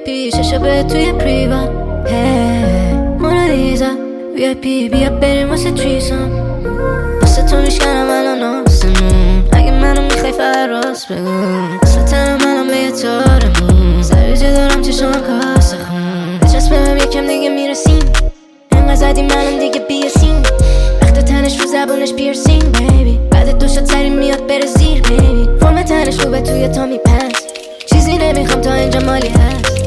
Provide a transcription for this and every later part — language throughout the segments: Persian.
VIP چشا به توی پریوا مونالیزا VIP بیا بریم واسه تریسم واسه تو میشکنم الان آسمون اگه منو میخوای فراز بگو اصلا تنم الان به یه تارمون سریجه دارم چشم کاسه خون بچسبم یکم دیگه میرسیم انقدر زدی منم دیگه بیاسیم وقت تنش رو زبونش پیرسینگ بیبی بعد دو شد سری میاد بره زیر بیبی فرم تنش رو به توی تا میپنس چیزی نمیخوام تا اینجا مالی هست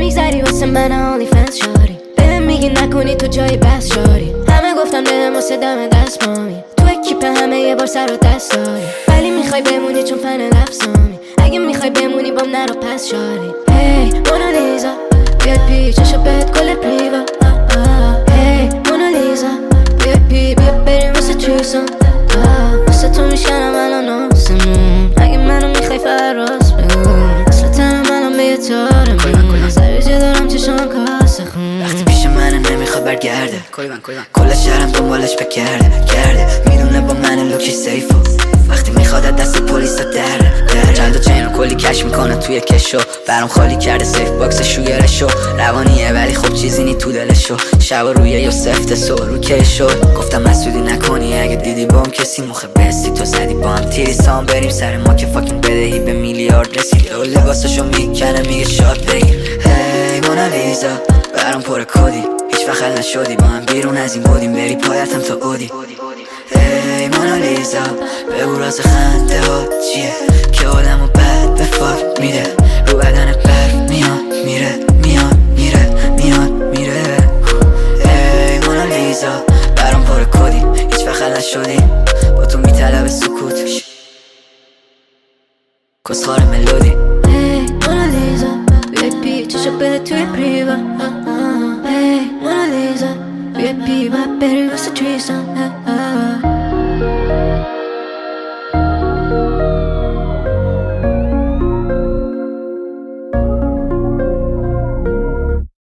نمیگذری واسه من آنلی فنس شاری بهم میگی نکنی تو جای بس شاری همه گفتم بهم واسه دم دست مامی تو اکیپ همه یه بار سر و دست داری ولی میخوای بمونی چون فن لفظامی اگه میخوای بمونی بام نرو پس شاری هی مونالیزا VIP چشا بهت کل پریوا هی مونالیزا VIP بیا بریم واسه تریسم واسه تو میشکنم الان آسمون اگه منو میخوای فراز بگو اصلا تنم الان به یه تارمون سریجه دارم چشم کاسه خون وقتی پیش منه نمیخواد برگرده کل شهرم دنبالش بگرده میدونه با من لوکی سیفو وقتی میخواد دست پلیسا دره چند تا چین رو کلی کش میکنه توی کشو برام خالی کرده سیف باکس شوگرشو روانیه ولی خب چیزی نی تو دلشو شب روی یا سفت سو رو کشو گفتم مسئولی نکنی اگه دیدی با هم کسی مخه بستی تو زدی با هم تیری سام بریم سر ما که فاکین بدهی به میلیارد رسید و لباسشو میکنه میگه شاد بگیر هی مونالیزا برام پر کدی هیچ وقت حل نشدی با هم بیرون از این بودیم بری پایتم تا اودی هی مونالیزا بگو راز خنده ها چیه که آدمو بد به فاک میده رو بدن برف میاد میره هی مونالیزا برام پر کدی هیچ وقت حل نشدی با تو میطلب سکوت کسخار ملودی هی مونالیزا VIP چشا بهت توی پریوا هی مونالیزا VIP باید بری واسه تریسم